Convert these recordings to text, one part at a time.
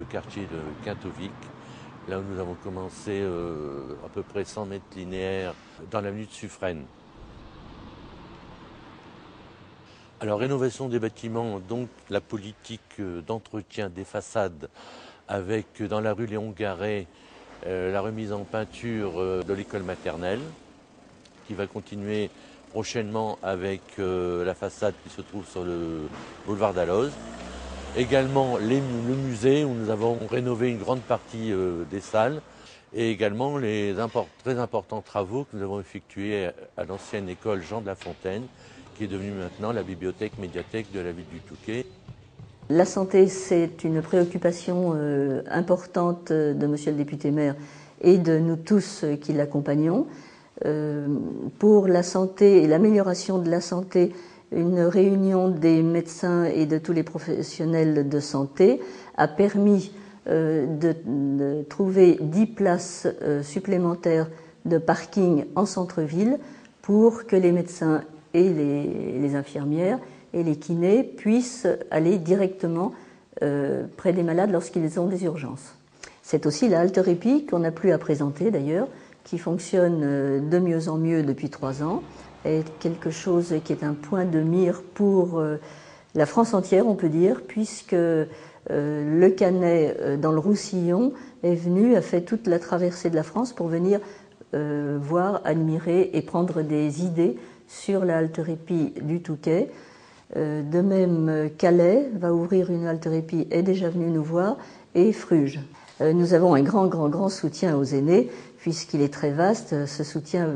Le quartier de Quintovic, là où nous avons commencé à peu près 100 mètres linéaires dans l'avenue de Suffren. Alors rénovation des bâtiments, donc la politique d'entretien des façades avec dans la rue Léon Garret la remise en peinture de l'école maternelle qui va continuer prochainement avec la façade qui se trouve sur le boulevard d'Alloz. Également le musée où nous avons rénové une grande partie des salles et également les très importants travaux que nous avons effectués à l'ancienne école Jean de La Fontaine qui est devenue maintenant la bibliothèque médiathèque de la ville du Touquet. La santé, c'est une préoccupation importante de monsieur le député maire et de nous tous qui l'accompagnons. Pour la santé et l'amélioration de la santé, une réunion des médecins et de tous les professionnels de santé a permis de trouver 10 places supplémentaires de parking en centre-ville pour que les médecins et les infirmières et les kinés puissent aller directement près des malades lorsqu'ils ont des urgences. C'est aussi la haltéropie qu'on n'a plus à présenter d'ailleurs, qui fonctionne de mieux en mieux depuis 3 ans, est quelque chose qui est un point de mire pour la France entière, on peut dire, puisque le Canet dans le Roussillon est venu, a fait toute la traversée de la France pour venir voir, admirer et prendre des idées sur la haltéropie du Touquet. De même, Calais va ouvrir une haltéropie, est déjà venu nous voir, et Fruges. Nous avons un grand soutien aux aînés, puisqu'il est très vaste. Ce soutien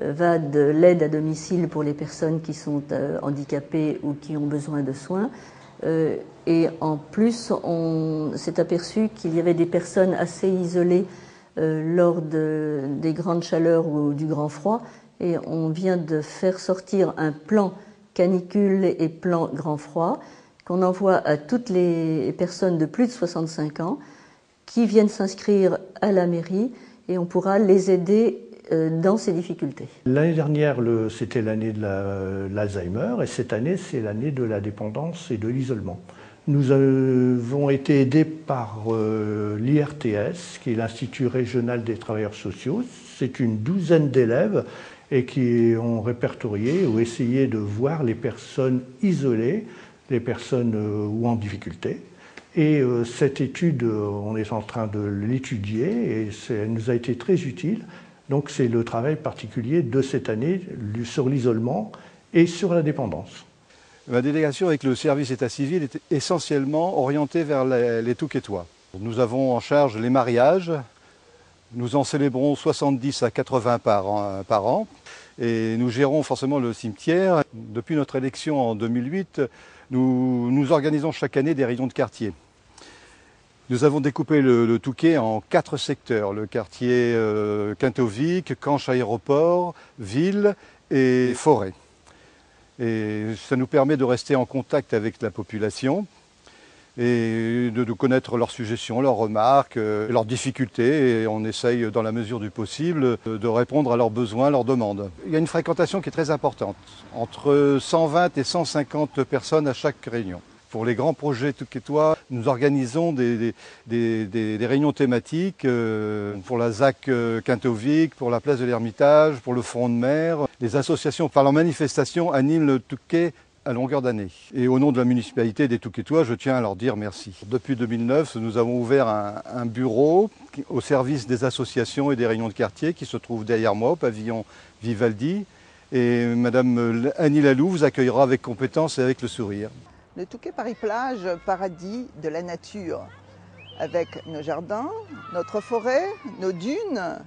va de l'aide à domicile pour les personnes qui sont handicapées ou qui ont besoin de soins. Et en plus, on s'est aperçu qu'il y avait des personnes assez isolées lors des grandes chaleurs ou du grand froid. Et on vient de faire sortir un plan canicule et plan grand froid qu'on envoie à toutes les personnes de plus de 65 ans qui viennent s'inscrire à la mairie et on pourra les aider dans ces difficultés. L'année dernière, c'était l'année de l'Alzheimer et cette année, c'est l'année de la dépendance et de l'isolement. Nous avons été aidés par l'IRTS, qui est l'Institut régional des travailleurs sociaux. C'est une douzaine d'élèves et qui ont répertorié ou essayé de voir les personnes isolées, les personnes ou en difficulté. Et cette étude, on est en train de l'étudier et elle nous a été très utile. Donc c'est le travail particulier de cette année sur l'isolement et sur la dépendance. Ma délégation avec le service état civil est essentiellement orientée vers les Touquetois. Nous avons en charge les mariages. Nous en célébrons 70 à 80 par an et nous gérons forcément le cimetière. Depuis notre élection en 2008, nous organisons chaque année des réunions de quartier. Nous avons découpé le Touquet en 4 secteurs, le quartier Quintovic, Canche Aéroport, Ville et Forêt. Et ça nous permet de rester en contact avec la population et de connaître leurs suggestions, leurs remarques, leurs difficultés. Et on essaye, dans la mesure du possible, de répondre à leurs besoins, leurs demandes. Il y a une fréquentation qui est très importante, entre 120 et 150 personnes à chaque réunion. Pour les grands projets touquetois, nous organisons des réunions thématiques pour la ZAC Quintovic, pour la place de l'Ermitage, pour le front de mer. Les associations, par leur manifestation, animent le Touquet à longueur d'année. Et au nom de la municipalité des Touquetois, je tiens à leur dire merci. Depuis 2009, nous avons ouvert un bureau au service des associations et des réunions de quartier qui se trouve derrière moi, au pavillon Vivaldi. Et Madame Annie Lalou vous accueillera avec compétence et avec le sourire. Le Touquet Paris-Plage, paradis de la nature, avec nos jardins, notre forêt, nos dunes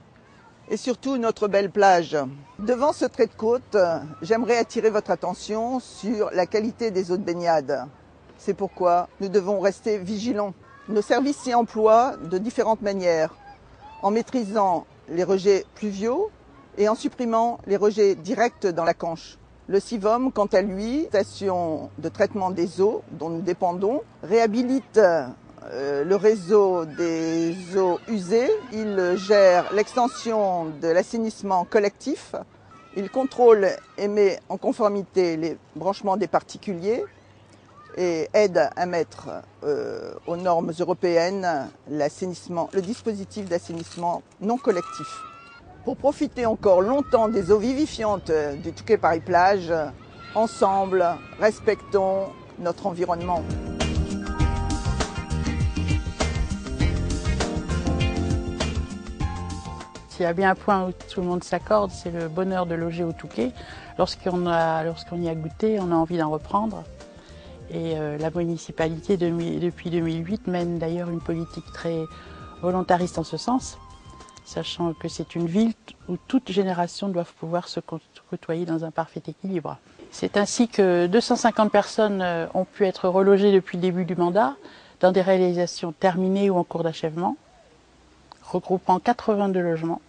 et surtout notre belle plage. Devant ce trait de côte, j'aimerais attirer votre attention sur la qualité des eaux de baignade. C'est pourquoi nous devons rester vigilants. Nos services s'y emploient de différentes manières, en maîtrisant les rejets pluviaux et en supprimant les rejets directs dans la Canche. Le CIVOM, quant à lui, station de traitement des eaux dont nous dépendons, réhabilite le réseau des eaux usées. Il gère l'extension de l'assainissement collectif. Il contrôle et met en conformité les branchements des particuliers. et aide à mettre aux normes européennes le dispositif d'assainissement non collectif. Pour profiter encore longtemps des eaux vivifiantes du Touquet-Paris-Plage, ensemble, respectons notre environnement. S'il y a bien un point où tout le monde s'accorde, c'est le bonheur de loger au Touquet. Lorsqu'on y a goûté, on a envie d'en reprendre. Et la municipalité, depuis 2008, mène d'ailleurs une politique très volontariste en ce sens, sachant que c'est une ville où toutes générations doivent pouvoir se côtoyer dans un parfait équilibre. C'est ainsi que 250 personnes ont pu être relogées depuis le début du mandat, dans des réalisations terminées ou en cours d'achèvement, regroupant 82 logements.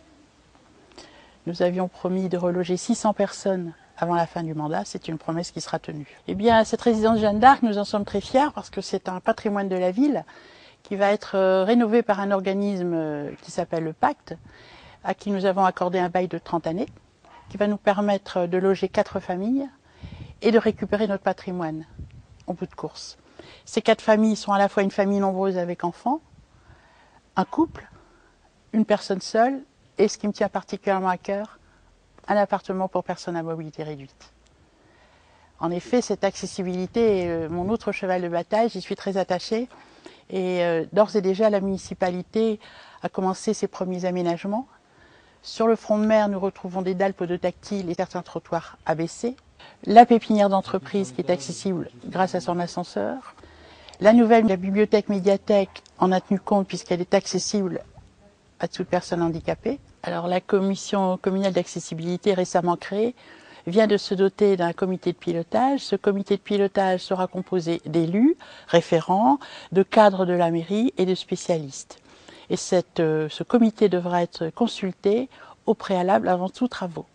Nous avions promis de reloger 600 personnes avant la fin du mandat, c'est une promesse qui sera tenue. Eh bien, cette résidence Jeanne d'Arc, nous en sommes très fiers parce que c'est un patrimoine de la ville qui va être rénové par un organisme qui s'appelle le Pacte, à qui nous avons accordé un bail de 30 années, qui va nous permettre de loger 4 familles et de récupérer notre patrimoine en bout de course. Ces 4 familles sont à la fois une famille nombreuse avec enfants, un couple, une personne seule, et ce qui me tient particulièrement à cœur, un appartement pour personnes à mobilité réduite. En effet, cette accessibilité est mon autre cheval de bataille, j'y suis très attachée. Et d'ores et déjà, la municipalité a commencé ses premiers aménagements. Sur le front de mer, nous retrouvons des dalles podotactiles et certains trottoirs abaissés. La pépinière d'entreprise qui est accessible grâce à son ascenseur. La nouvelle la bibliothèque médiathèque en a tenu compte puisqu'elle est accessible à toute personne handicapée. Alors la commission communale d'accessibilité récemment créée vient de se doter d'un comité de pilotage. Ce comité de pilotage sera composé d'élus, référents, de cadres de la mairie et de spécialistes. Et ce comité devra être consulté au préalable avant tout travaux.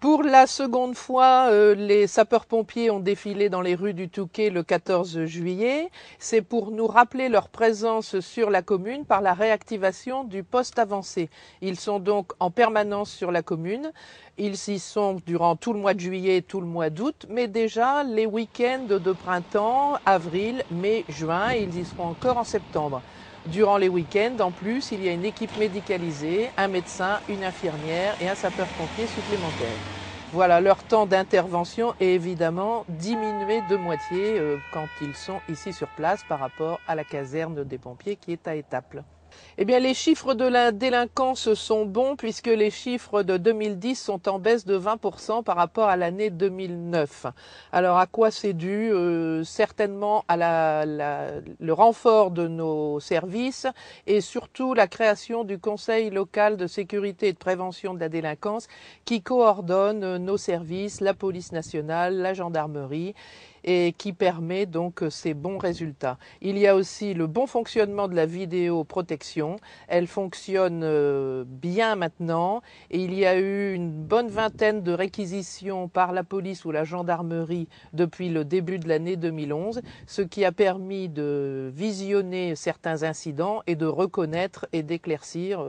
Pour la seconde fois, les sapeurs-pompiers ont défilé dans les rues du Touquet le 14 juillet. C'est pour nous rappeler leur présence sur la commune par la réactivation du poste avancé. Ils sont donc en permanence sur la commune. Ils y sont durant tout le mois de juillet et tout le mois d'août, mais déjà les week-ends de printemps, avril, mai, juin, et ils y seront encore en septembre. Durant les week-ends, en plus, il y a une équipe médicalisée, un médecin, une infirmière et un sapeur-pompier supplémentaire. Voilà, leur temps d'intervention est évidemment diminué de moitié quand ils sont ici sur place par rapport à la caserne des pompiers qui est à Étaples. Eh bien, les chiffres de la délinquance sont bons puisque les chiffres de 2010 sont en baisse de 20% par rapport à l'année 2009. Alors, à quoi c'est dû? Certainement à le renfort de nos services et surtout la création du Conseil local de sécurité et de prévention de la délinquance qui coordonne nos services, la police nationale, la gendarmerie, et qui permet donc ces bons résultats. Il y a aussi le bon fonctionnement de la vidéoprotection. Elle fonctionne bien maintenant et il y a eu une bonne vingtaine de réquisitions par la police ou la gendarmerie depuis le début de l'année 2011, ce qui a permis de visionner certains incidents et de reconnaître et d'éclaircir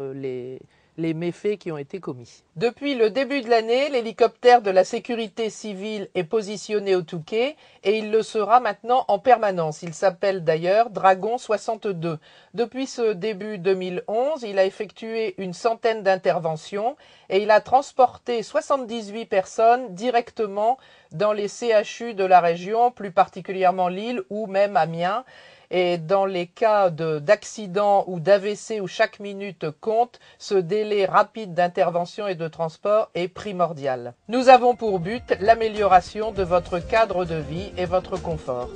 les méfaits qui ont été commis. Depuis le début de l'année, l'hélicoptère de la sécurité civile est positionné au Touquet et il le sera maintenant en permanence. Il s'appelle d'ailleurs Dragon 62. Depuis ce début 2011, il a effectué une centaine d'interventions et il a transporté 78 personnes directement dans les CHU de la région, plus particulièrement Lille ou même Amiens. Et dans les cas d'accident ou d'AVC où chaque minute compte, ce délai rapide d'intervention et de transport est primordial. Nous avons pour but l'amélioration de votre cadre de vie et votre confort.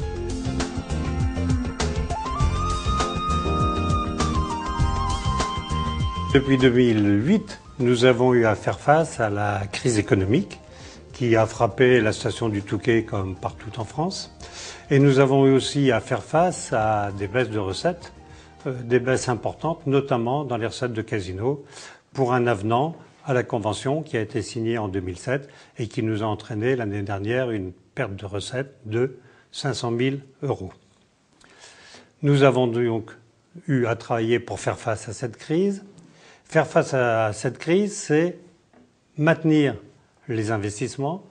Depuis 2008, nous avons eu à faire face à la crise économique qui a frappé la station du Touquet comme partout en France. Et nous avons eu aussi à faire face à des baisses de recettes, des baisses importantes, notamment dans les recettes de casino, pour un avenant à la Convention qui a été signé en 2007 et qui nous a entraîné l'année dernière une perte de recettes de 500 000 €. Nous avons donc eu à travailler pour faire face à cette crise. Faire face à cette crise, c'est maintenir les investissements,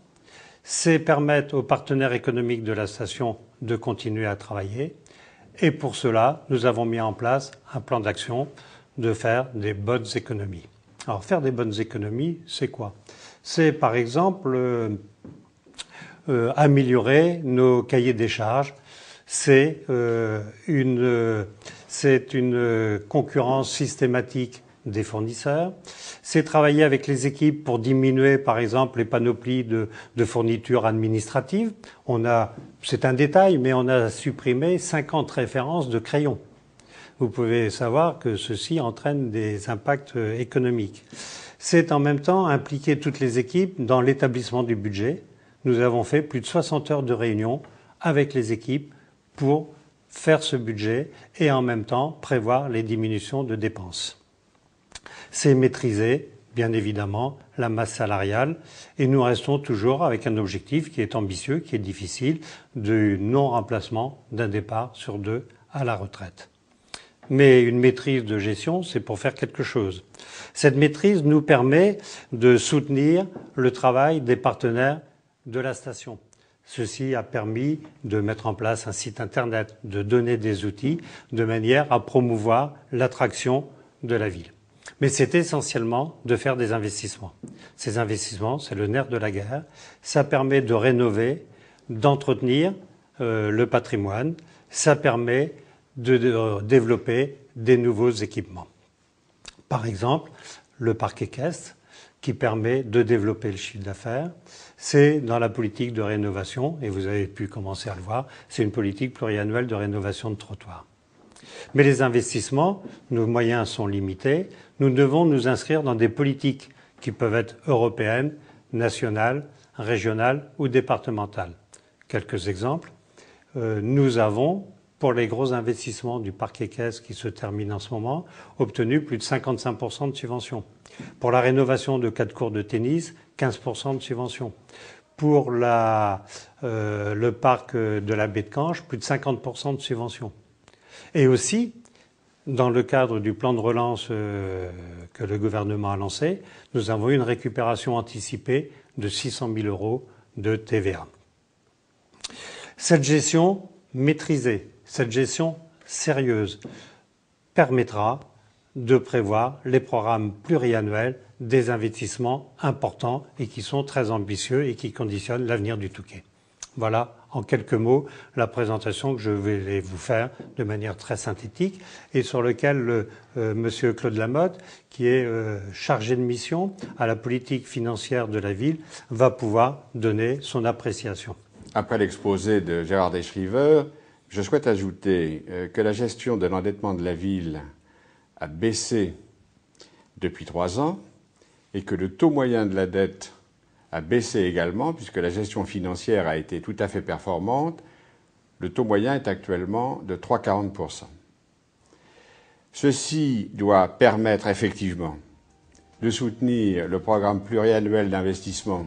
c'est permettre aux partenaires économiques de la station de continuer à travailler. Et pour cela, nous avons mis en place un plan d'action de faire des bonnes économies. Alors, faire des bonnes économies, c'est quoi? C'est, par exemple, améliorer nos cahiers des charges. C'est une concurrence systématique des fournisseurs. C'est travailler avec les équipes pour diminuer, par exemple, les panoplies de fournitures administratives. C'est un détail, mais on a supprimé 50 références de crayons. Vous pouvez savoir que ceci entraîne des impacts économiques. C'est en même temps impliquer toutes les équipes dans l'établissement du budget. Nous avons fait plus de 60 heures de réunion avec les équipes pour faire ce budget et en même temps prévoir les diminutions de dépenses. C'est maîtriser, bien évidemment, la masse salariale et nous restons toujours avec un objectif qui est ambitieux, qui est difficile, du non-remplacement d'un départ sur 2 à la retraite. Mais une maîtrise de gestion, c'est pour faire quelque chose. Cette maîtrise nous permet de soutenir le travail des partenaires de la station. Ceci a permis de mettre en place un site internet, de donner des outils de manière à promouvoir l'attraction de la ville. Mais c'est essentiellement de faire des investissements. Ces investissements, c'est le nerf de la guerre. Ça permet de rénover, d'entretenir le patrimoine. Ça permet de développer des nouveaux équipements. Par exemple, le parc équestre, qui permet de développer le chiffre d'affaires. C'est dans la politique de rénovation, et vous avez pu commencer à le voir, c'est une politique pluriannuelle de rénovation de trottoirs. Mais les investissements, nos moyens sont limités. Nous devons nous inscrire dans des politiques qui peuvent être européennes, nationales, régionales ou départementales. Quelques exemples. Nous avons, pour les gros investissements du parc équestre qui se terminent en ce moment, obtenu plus de 55% de subventions. Pour la rénovation de 4 cours de tennis, 15% de subventions. Pour le parc de la baie de Canche, plus de 50% de subventions. Et aussi, dans le cadre du plan de relance que le gouvernement a lancé, nous avons eu une récupération anticipée de 600 000 € de TVA. Cette gestion maîtrisée, cette gestion sérieuse permettra de prévoir les programmes pluriannuels des investissements importants et qui sont très ambitieux et qui conditionnent l'avenir du Touquet. Voilà, en quelques mots, la présentation que je vais vous faire de manière très synthétique et sur lequel Monsieur Claude Lamotte, qui est chargé de mission à la politique financière de la ville, va pouvoir donner son appréciation. Après l'exposé de Gérard Deschriver, je souhaite ajouter que la gestion de l'endettement de la ville a baissé depuis 3 ans et que le taux moyen de la dette a baissé également puisque la gestion financière a été tout à fait performante. Le taux moyen est actuellement de 3,40%. Ceci doit permettre effectivement de soutenir le programme pluriannuel d'investissement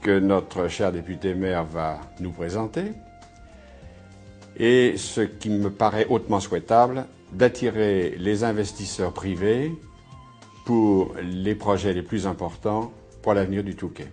que notre cher député maire va nous présenter et ce qui me paraît hautement souhaitable, d'attirer les investisseurs privés pour les projets les plus importants pour l'avenir du Touquet.